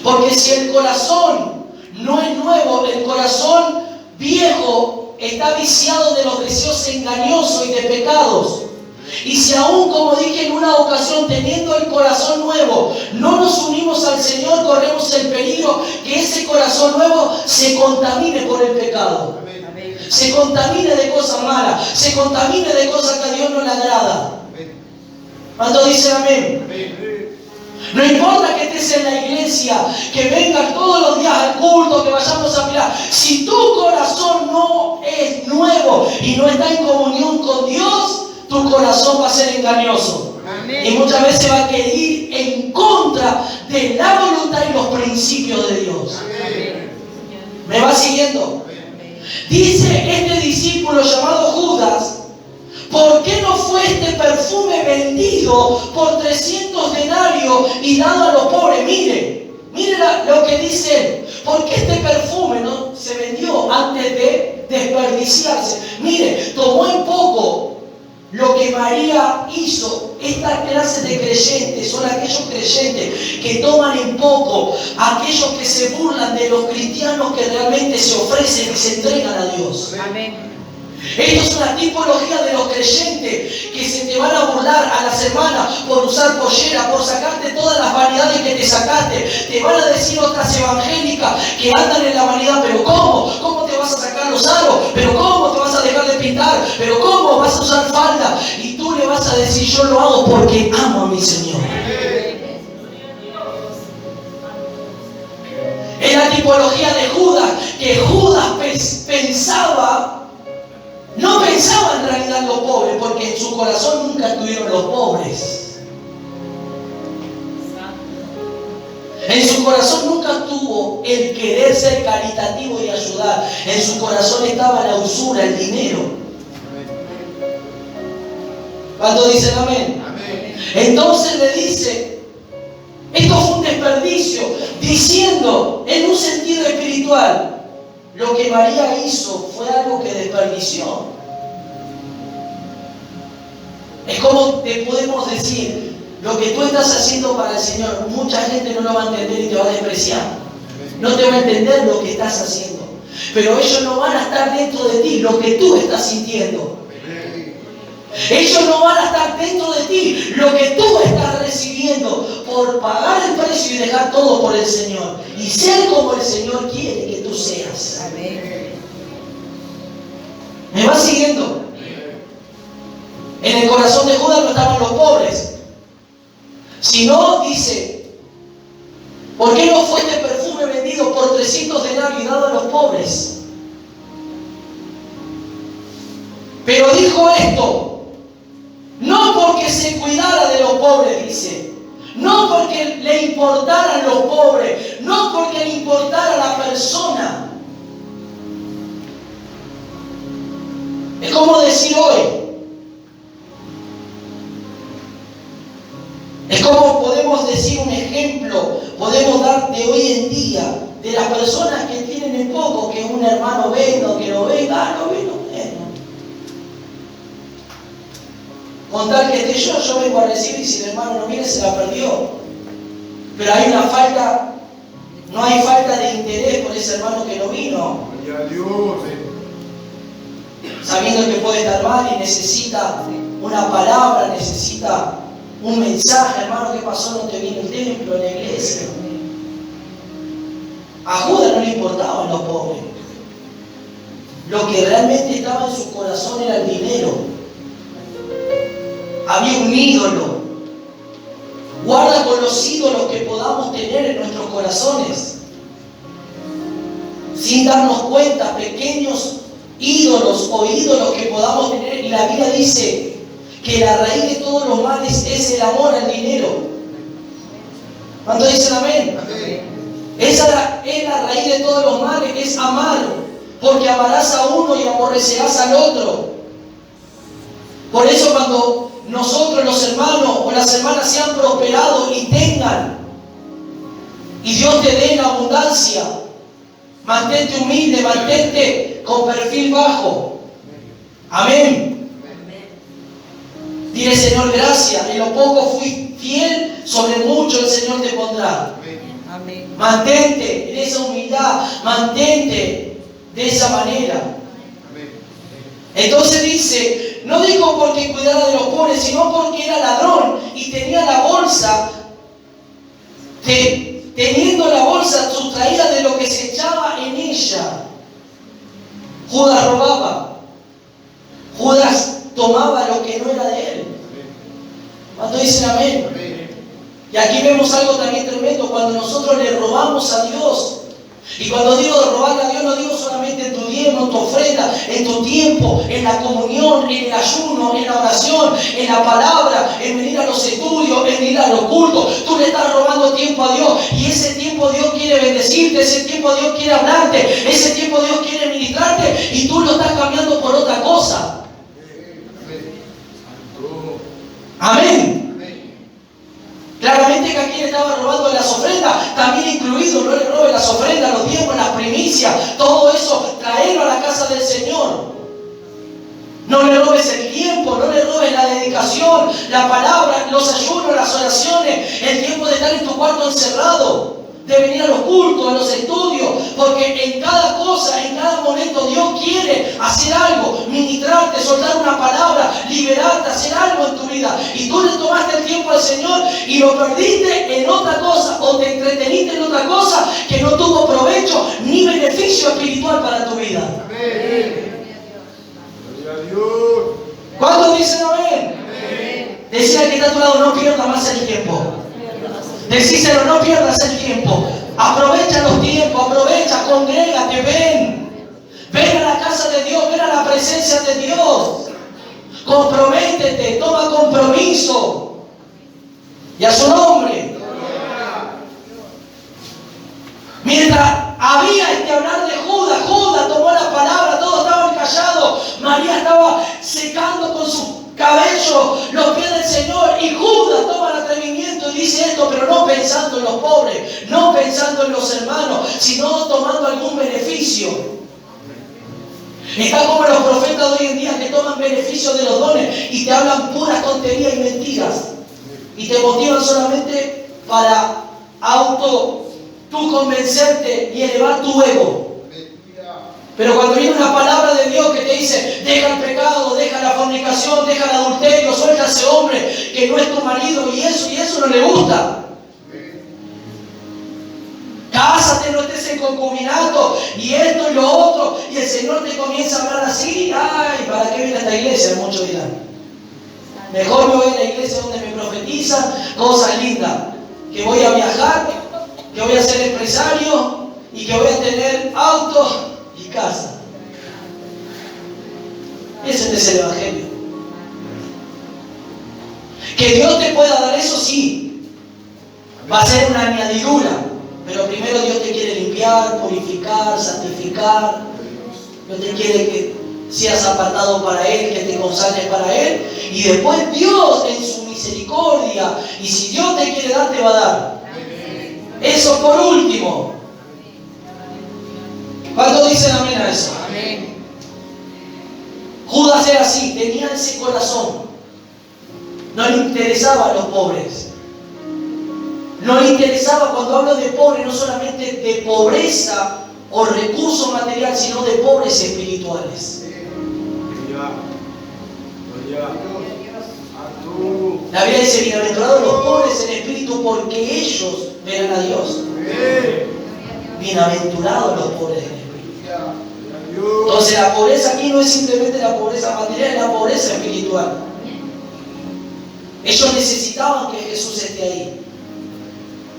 Porque si el corazón no es nuevo, el corazón viejo está viciado de los deseos engañosos y de pecados. Y si aún, como dije en una ocasión, teniendo el corazón nuevo, no nos unimos al Señor, corremos el peligro que ese corazón nuevo se contamine por el pecado. Amén. Se contamine de cosas malas, se contamine de cosas que a Dios no le agrada. ¿Cuántos dicen amén? Amén? No importa que estés en la iglesia, que vengas todos los días al culto, que vayamos a mirar. Si tu corazón no es nuevo y no está en comunión con Dios, tu corazón va a ser engañoso. Amén. Y muchas veces va a querer ir en contra de la voluntad y los principios de Dios. Amén. ¿Me va siguiendo? Amén. Dice este discípulo llamado Judas: ¿por qué no fue este perfume vendido por 300 denarios y dado a los pobres? Mire lo que dice él. ¿Por qué este perfume no se vendió antes de desperdiciarse? Mire, tomó en poco lo que María hizo. Esta clase de creyentes son aquellos creyentes que toman en poco, aquellos que se burlan de los cristianos que realmente se ofrecen y se entregan a Dios. Amén. Esto es una tipología de los creyentes que se te van a burlar a la semana por usar pollera, por sacarte todas las vanidades que te sacaste. Te van a decir otras evangélicas que andan en la vanidad. ¿Pero cómo? ¿Cómo te vas a sacar los aros? ¿Pero cómo te vas a dejar de pintar? ¿Pero cómo vas a usar falda? Y tú le vas a decir: yo lo hago porque amo a mi Señor. Es la tipología de Judas, que Judas no pensaba en realidad en los pobres, porque en su corazón nunca estuvieron los pobres. En su corazón nunca estuvo el querer ser caritativo y ayudar. En su corazón estaba la usura, el dinero. ¿Cuántos dicen amén? Amén. Entonces le dice: esto fue un desperdicio, diciendo en un sentido espiritual, lo que María hizo fue algo que desperdició. Es como te podemos decir: lo que tú estás haciendo para el Señor, mucha gente no lo va a entender y te va a despreciar. No te va a entender lo que estás haciendo. Pero ellos no van a estar dentro de ti, lo que tú estás sintiendo. Ellos no van a estar dentro de ti, lo que tú estás recibiendo por pagar el precio y dejar todo por el Señor. Y ser como el Señor quiere que tú seas. Amén. ¿Me vas siguiendo? En el corazón de Judas no estaban los pobres. Sino, dice: ¿por qué no fue este perfume vendido por 300 denarios y dado a los pobres? Pero dijo esto no porque se cuidara de los pobres, dice. No porque le importaran los pobres. No porque le importara la persona. Es como decir hoy. Es como podemos decir un ejemplo. Podemos dar de hoy en día. De las personas que tienen en poco. Que un hermano venga o que no venga. No venga. Con tal que esté yo vengo a recibir, y si el hermano no viene, se la perdió. Pero hay una falta, no hay falta de interés por ese hermano que no vino. Sabiendo que puede estar mal y necesita una palabra, necesita un mensaje: hermano, ¿qué pasó? No te vino el templo, en la iglesia. A Judas no le importaban los pobres. Lo que realmente estaba en su corazón era el dinero. Había un ídolo. Guarda con los ídolos que podamos tener en nuestros corazones, sin darnos cuenta, pequeños ídolos o ídolos que podamos tener. Y la Biblia dice que la raíz de todos los males es el amor al dinero. ¿Cuántos dicen amén? Esa es la raíz de todos los males, es amar. Porque amarás a uno y aborrecerás al otro. Por eso cuando nosotros los hermanos o las hermanas sean prosperados y tengan, y Dios te dé en abundancia, mantente humilde, mantente con perfil bajo. Amén. Dile, Señor, gracias. En lo poco fui fiel, sobre mucho el Señor te pondrá. Amén. Mantente en esa humildad, mantente de esa manera. Entonces dice, no digo porque cuidara de los pobres, sino porque era ladrón y tenía la bolsa, teniendo la bolsa sustraída de lo que se echaba en ella. Judas robaba. Judas tomaba lo que no era de él. ¿Cuántos dicen amén? Y aquí vemos algo también tremendo, cuando nosotros le robamos a Dios. Y cuando digo robarle a Dios, no digo solamente en tu diezmo, en tu ofrenda, en tu tiempo, en la comunión, en el ayuno, en la oración, en la palabra, en venir a los estudios, en ir a los cultos. Tú le estás robando tiempo a Dios y ese tiempo Dios quiere bendecirte, ese tiempo Dios quiere hablarte, ese tiempo Dios quiere ministrarte y tú lo estás cambiando por otra cosa. Amén. Claramente que aquí le estaba robando las ofrendas, también incluido, no le robes las ofrendas, los diezmos, las primicias, todo eso, traerlo a la casa del Señor. No le robes el tiempo, no le robes la dedicación, la palabra, los ayunos, las oraciones, el tiempo de estar en tu cuarto encerrado, de venir a los cultos, a los estudios, porque en cada cosa, en cada momento Dios quiere hacer algo, ministrarte, soltar una palabra, liberarte, hacer algo en tu vida. Y tú le tomaste el tiempo al Señor y lo perdiste en otra cosa o te entreteniste en otra cosa que no tuvo provecho ni beneficio espiritual para tu vida. Amén. ¿Cuántos dicen amén? Decía que está a tu lado, no pierdas más el tiempo. Decíselo, no pierdas el tiempo. Aprovecha los tiempos, aprovecha, congrégate, ven. Ven a la casa de Dios, ven a la presencia de Dios. Comprométete, toma compromiso. Y a su nombre. Mientras había hablar de Judas, Judas tomó la palabra, todos estaban callados. María estaba secando con su cabello los pies del Señor y Judas toma el atrevimiento y dice esto, pero no pensando en los pobres, no pensando en los hermanos, sino tomando algún beneficio. Está como los profetas de hoy en día que toman beneficio de los dones y te hablan puras tonterías y mentiras y te motivan solamente para tú convencerte y elevar tu ego. Pero cuando viene una palabra de Dios que te dice, deja el pecado, deja la fornicación, deja el adulterio, suelta a ese hombre que no es tu marido y eso no le gusta. Cásate, no estés en concubinato y esto y lo otro, y el Señor te comienza a hablar así. Ay, ¿para qué viene a esta iglesia? Muchos dirán. Mejor me voy a la iglesia donde me profetizan cosas lindas, que voy a viajar, que voy a ser empresario y que voy a tener auto y casa. Ese es el Evangelio. Que Dios te pueda dar eso, sí, va a ser una añadidura, pero primero Dios te quiere limpiar, purificar, santificar. Dios te quiere que seas apartado para Él, que te consagres para Él, y después Dios en su misericordia, y si Dios te quiere dar, te va a dar. Eso por último. ¿Cuántos dicen amén a eso? Amén. Judas era así, tenía ese corazón. No le interesaba a los pobres. No le interesaba, cuando hablo de pobre, no solamente de pobreza o recurso material, sino de pobres espirituales. La Biblia dice, bienaventurados los pobres en espíritu, porque ellos verán a Dios. Bienaventurados los pobres en espíritu. Entonces la pobreza aquí no es simplemente la pobreza material, es la pobreza espiritual. Ellos necesitaban que Jesús esté ahí.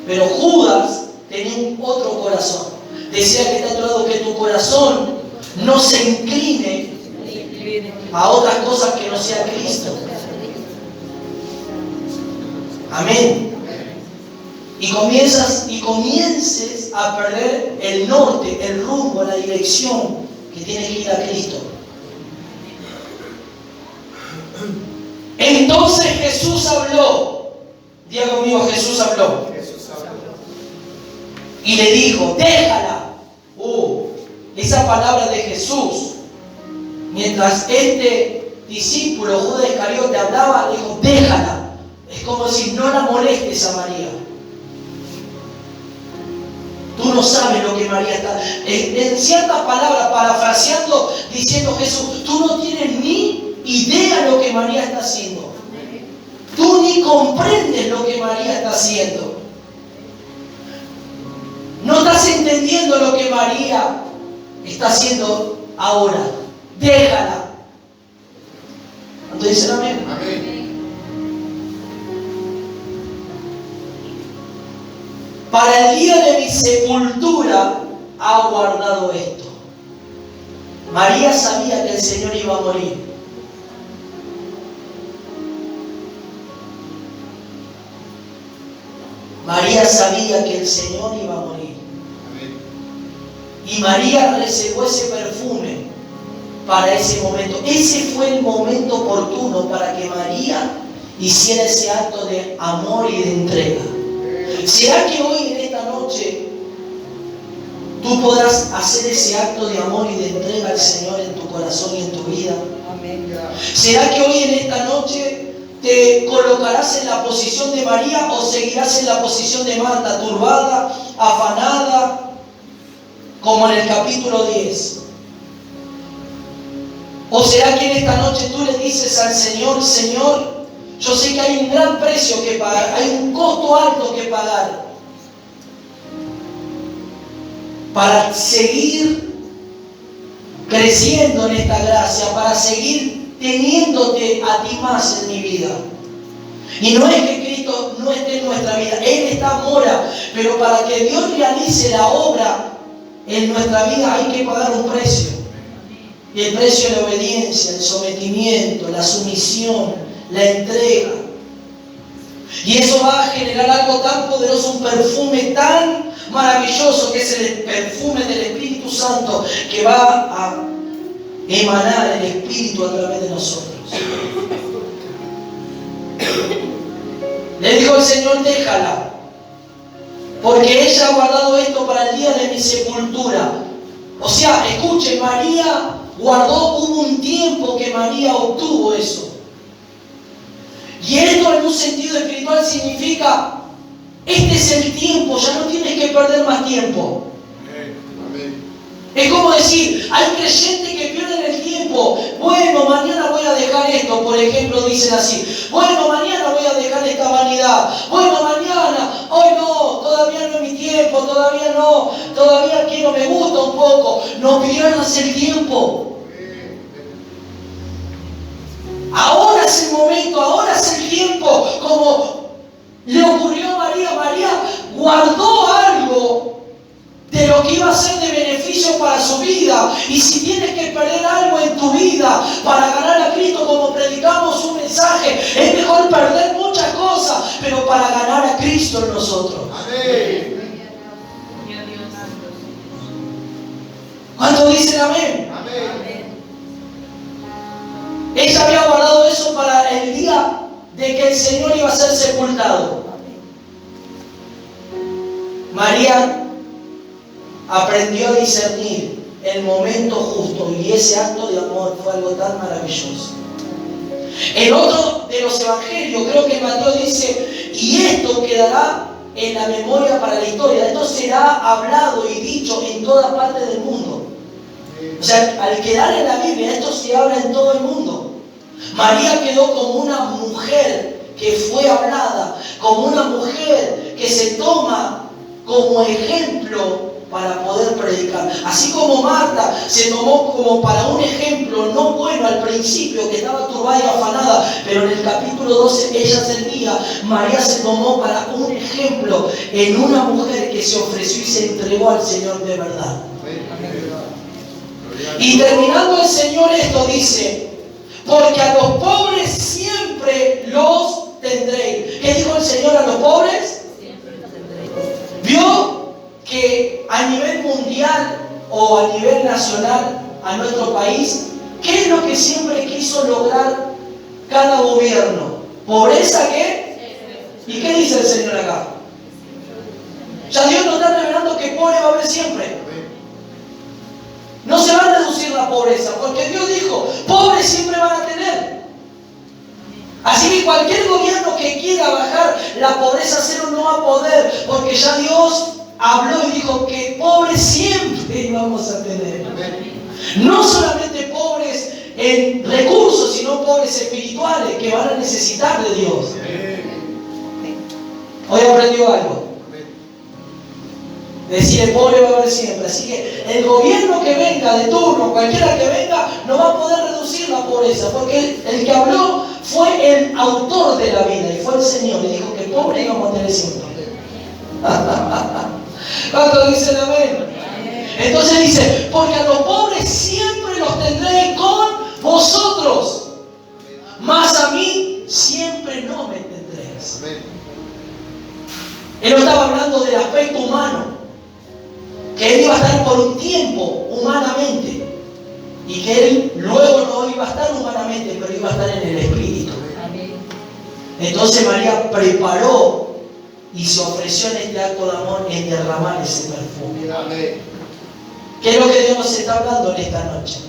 Pero Judas tenía un otro corazón. Decía que está a tu lado, que tu corazón no se incline a otras cosas que no sea Cristo. Amén. Y comiences a perder el norte, el rumbo, la dirección que tiene que ir a Cristo. Entonces Jesús habló. Diga conmigo, Jesús habló. Y le dijo, déjala. Esa palabra de Jesús, mientras este discípulo, Judas Iscariote, hablaba, dijo, déjala. Es como si no la molestes a María. Tú no sabes lo que María está... En ciertas palabras, parafraseando, diciendo Jesús, tú no tienes ni idea de lo que María está haciendo. Tú ni comprendes lo que María está haciendo. No estás entendiendo lo que María está haciendo ahora. Déjala. ¿Cuántos dicen amén? Amén. Para el día de mi sepultura ha guardado esto. María sabía que el Señor iba a morir. María sabía que el Señor iba a morir. Y María reservó ese perfume para ese momento. Ese fue el momento oportuno para que María hiciera ese acto de amor y de entrega. ¿Será que hoy en esta noche tú podrás hacer ese acto de amor y de entrega al Señor en tu corazón y en tu vida? Amén. ¿Será que hoy en esta noche te colocarás en la posición de María o seguirás en la posición de Marta, turbada, afanada, como en el capítulo 10? ¿O será que en esta noche tú le dices al Señor, Señor, yo sé que hay un gran precio que pagar, hay un costo alto que pagar para seguir creciendo en esta gracia, para seguir teniéndote a ti más en mi vida? Y no es que Cristo no esté en nuestra vida, Él está mora, pero para que Dios realice la obra en nuestra vida hay que pagar un precio. Y el precio de la obediencia, el sometimiento, la sumisión, la entrega. Y eso va a generar algo tan poderoso, un perfume tan maravilloso que es el perfume del Espíritu Santo que va a emanar el Espíritu a través de nosotros. Le dijo el Señor, déjala, porque ella ha guardado esto para el día de mi sepultura. O sea, escuchen, María guardó, hubo un tiempo que María obtuvo eso. Y esto en un sentido espiritual significa, este es el tiempo, ya no tienes que perder más tiempo. Es como decir, hay creyentes que pierden el tiempo. Bueno, mañana voy a dejar esto, por ejemplo, dicen así. Bueno, mañana voy a dejar esta vanidad. Bueno, mañana, hoy no, todavía no es mi tiempo, todavía no, todavía quiero, me gusta un poco. No pierdas el tiempo. Ahora es el momento, ahora es el tiempo, como le ocurrió a María. María guardó algo de lo que iba a ser de beneficio para su vida. Y si tienes que perder algo en tu vida para ganar a Cristo, como predicamos un mensaje, es mejor perder muchas cosas, pero para ganar a Cristo en nosotros. Amén. ¿Cuántos dicen amén? Amén. Ella había guardado eso para el día de que el Señor iba a ser sepultado. María aprendió a discernir el momento justo, y ese acto de amor fue algo tan maravilloso. En otro de los evangelios, creo que Mateo dice, y esto quedará en la memoria para la historia. Esto será hablado y dicho en toda parte del mundo. O sea, al quedar en la Biblia, esto se habla en todo el mundo. María quedó como una mujer que fue hablada, como una mujer que se toma como ejemplo para poder predicar. Así como Marta se tomó como para un ejemplo no bueno al principio, que estaba turbada y afanada, pero en el capítulo 12 ella servía. María se tomó para un ejemplo en una mujer que se ofreció y se entregó al Señor de verdad. Y terminando el Señor esto dice, porque a los pobres siempre los tendréis. ¿Qué ¿Qué dijo el Señor a los pobres? Vio que a nivel mundial o a nivel nacional, a nuestro país, ¿qué es lo que siempre quiso lograr cada gobierno? ¿Pobreza qué? ¿Y qué dice el Señor acá? Ya Dios nos está revelando que pobre va a haber siempre. No se va a reducir la pobreza, porque Dios dijo, pobres siempre van a tener. Así que cualquier gobierno que quiera bajar la pobreza a cero no va a poder, porque ya Dios habló y dijo que pobres siempre vamos a tener. No solamente pobres en recursos, sino pobres espirituales que van a necesitar de Dios. Hoy aprendió algo. Decir pobre va a haber siempre. Así que el gobierno que venga de turno, cualquiera que venga, no va a poder reducir la pobreza, porque el que habló fue el autor de la vida y fue el Señor. Y dijo que pobre íbamos a tener siempre. ¿Cuántos dicen amén? Entonces dice, porque a los pobres siempre los tendré con vosotros, mas a mí siempre no me tendréis. Él no estaba hablando del aspecto humano, que él iba a estar por un tiempo humanamente y que él luego no iba a estar humanamente, pero iba a estar en el Espíritu. Entonces María preparó y se ofreció en este acto de amor en derramar ese perfume. ¿Qué es lo que Dios nos está hablando en esta noche?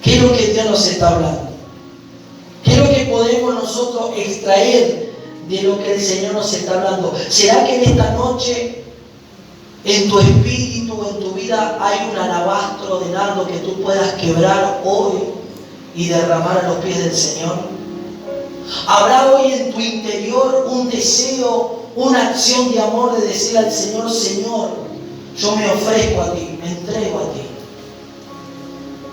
¿Qué es lo que Dios nos está hablando? ¿Qué es lo que podemos nosotros extraer de lo que el Señor nos está hablando? ¿Será que en esta noche, en tu espíritu, en tu vida, hay un alabastro de nardo que tú puedas quebrar hoy y derramar a los pies del Señor? ¿Habrá hoy en tu interior un deseo, una acción de amor de decir al Señor, Señor, yo me ofrezco a ti, me entrego a ti?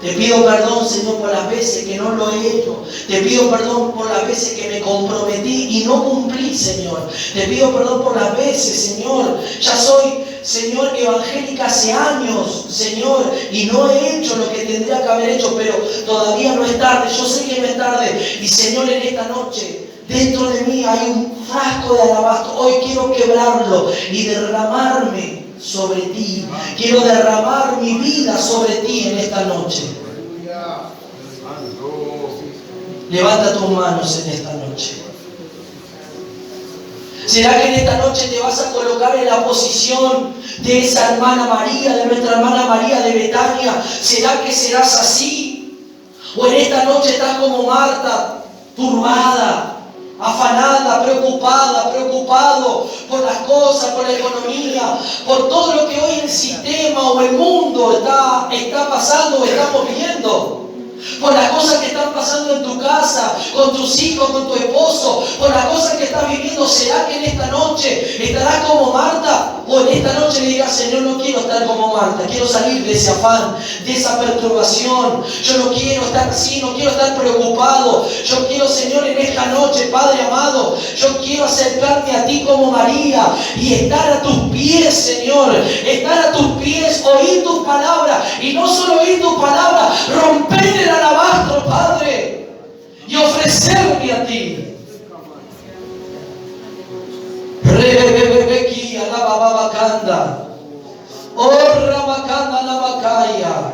Te pido perdón, Señor, por las veces que no lo he hecho. Te pido perdón por las veces que me comprometí y no cumplí, Señor. Te pido perdón por las veces, Señor. Ya soy, Señor, evangélica hace años, Señor, y no he hecho lo que tendría que haber hecho, pero todavía no es tarde. Yo sé que no es tarde. Y, Señor, en esta noche, dentro de mí hay un frasco de alabastro. Hoy quiero quebrarlo y derramarme sobre ti. Quiero derramar mi vida sobre ti en esta noche. Levanta tus manos en esta noche. ¿Será que en esta noche te vas a colocar en la posición de esa hermana María, de nuestra hermana María de Betania? ¿Será que serás así? ¿O en esta noche estás como Marta, turbada, afanada, preocupado por las cosas, por la economía, por todo lo que hoy el sistema o el mundo está pasando o estamos viendo? Por las cosas que están pasando en tu casa, con tus hijos, con tu esposo, por las cosas que estás viviendo. ¿Será que en esta noche estarás como Marta? O en esta noche le dirás, Señor, no quiero estar como Marta, quiero salir de ese afán, de esa perturbación. Yo no quiero estar así, no quiero estar preocupado. Yo quiero, Señor, en esta noche, Padre amado, yo quiero acercarme a ti como María y estar a tus pies, Señor. Estar a tus pies, oír tus palabras, y no solo oír tus palabras, romper el alabastro, Padre, y ofrecerme a ti. Rebebebeki alabababakanda, orrabakanda alabakaya.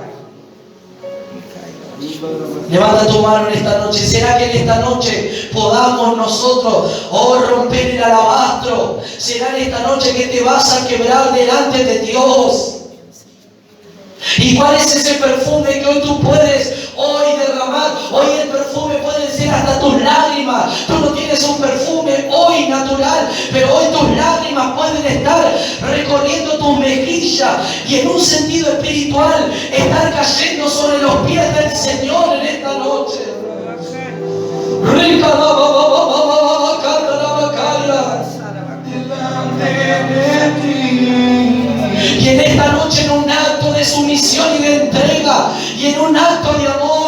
Levanta tu mano en esta noche. ¿Será que en esta noche podamos nosotros romper el alabastro? ¿Será en esta noche que te vas a quebrar delante de Dios? ¿Y cuál es ese perfume que hoy tú puedes hoy derramar? Hoy el perfume puede ser hasta tus lágrimas. Tú no tienes un perfume hoy natural, pero hoy tus lágrimas pueden estar recorriendo tus mejillas y en un sentido espiritual estar cayendo sobre los pies del Señor en esta noche. Y en esta noche, en un acto de sumisión y de entrega, y en un acto de amor,